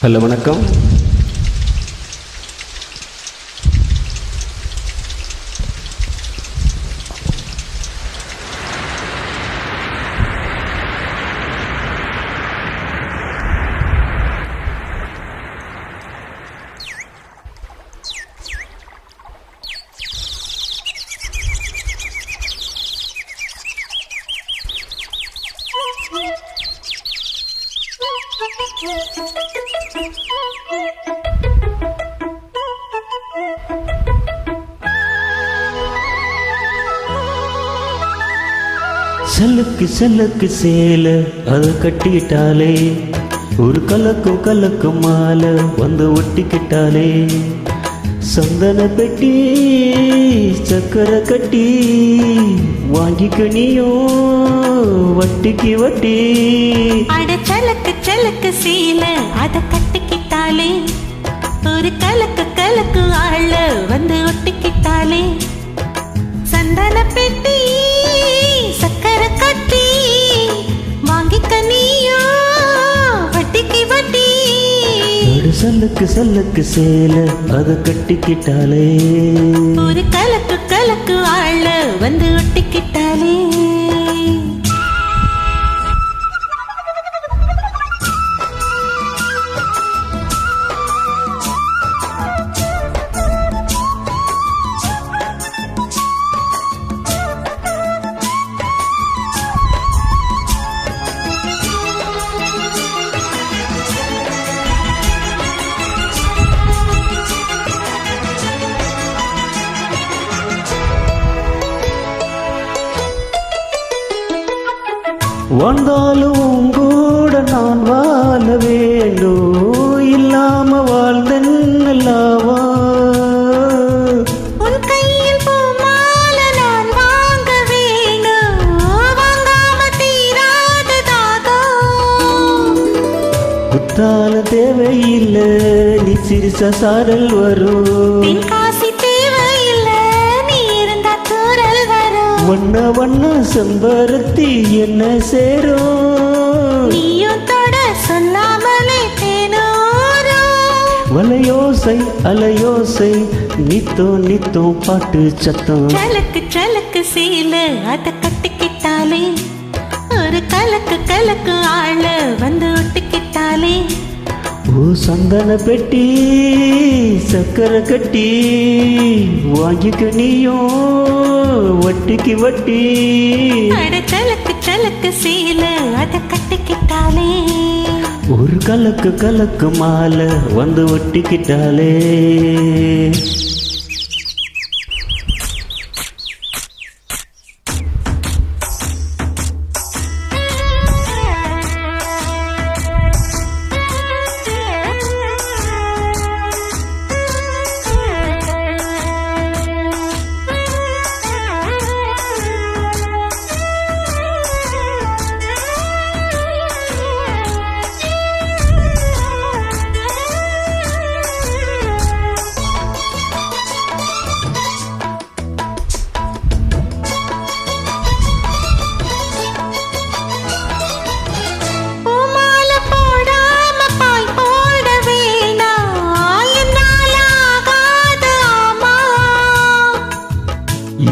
Hello வணக்கம். செல்லுக்கு செல்லுக்கு சேல அதை கட்டிட்டாலே ஒரு கலக்கும் கலக்கும் மாலை வந்து ஒட்டிக்கிட்டாலே சந்தன பெட்டி சக்கரை கட்டி வாங்கிக்க நீயும் வட்டிக்கு வட்டி. அட சலக்கு சலக்கு சீல அத கட்டிக்கிட்டாலே ஒரு கலக்கு கலக்கு ஆள வந்து ஒட்டிக்கிட்டாலே சந்தன பெட்டி சக்கரை கட்டி வாங்கிக்க நீயோ வட்டிக்கு வட்டி. சல்லுக்கு சல்லுக்கு சேல அத கட்டிக்கிட்டாலே ஒரு கலக்கு கலக்கு ஆள வந்து ஒட்டிக்கிட்டாலே. வாழ்ந்தாலும் கூட நான் வாழ வேண்டும் இல்லாம வாழ்ந்தென்னலாவா. உன் கையில் பூமால நான் வாங்க வேணும் வாங்காம தீராததாகோ. குத்தால தேவையில்லை நீ சிரிச சாரல் வரும். காசி தேவையில்லை நீ இருந்தா தூரல் வரும். வண்ண வண்ண செம்பருத்தி என்ன சேரும் நீயும் தொட சொல்லாமலே தேனோரும். வலையோசை அலையோசை நித்தோ நித்தோ பாட்டு சத்தம். சலக்கு சலக்கு சீல அத கட்டிக்கிட்டாலே ஒரு கலக்கு கலக்கு ஆள வந்து ஒட்டிக்கிட்டாலே ஓ சந்தன பெட்டி சக்கரை கட்டி வாங்கிக்க நீயும் வட்டிக்கு வட்டி. அட சலக்கு சலக்கு சீல அத கட்டிக்கிட்டாலே ஒரு கலக்கு கலக்கு மாலை வந்து ஒட்டிக்கிட்டாலே.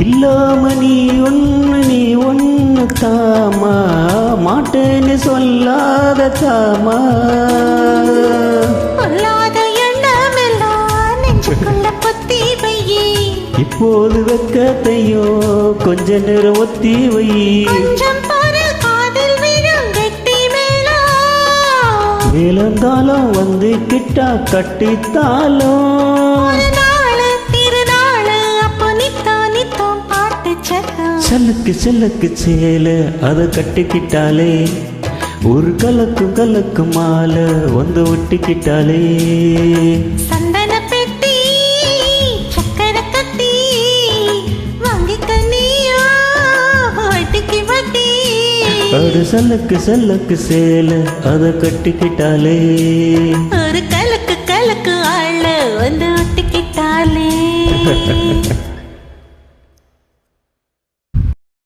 இல்லாம நீ ஒன்னு தாமா மாட்டேன்னு சொல்லாத தாமா. பொல்லாத எண்ணமெல்லாம் நெஞ்சுக்குள்ள பொத்தி வையே. இப்போது வெக்கத்தையோ கொஞ்ச நேரம் ஒத்தி வை. கொஞ்சம் பொருள் காதில் விழும் கெட்டி மேளம். மேலந்தாலும் வந்து கிட்டா கட்டித்தாலும் செல்லுக்கு செல்லுக்கு சேல அதை கட்டிக்கிட்டாலே ஒரு கலக்கு கலக்கு மாலை வந்து ஒட்டிக்கிட்டாலே. சந்தன பெட்டி சக்கரை கட்டி வாங்கிக்க நீயோ வட்டிக்கு வட்டி. ஒரு செல்லுக்கு செல்லுக்கு சேல அதை கட்டிக்கிட்டாலே ஒரு கலக்கு கலக்கு ஆள வந்து ஒட்டிக்கிட்டாலே.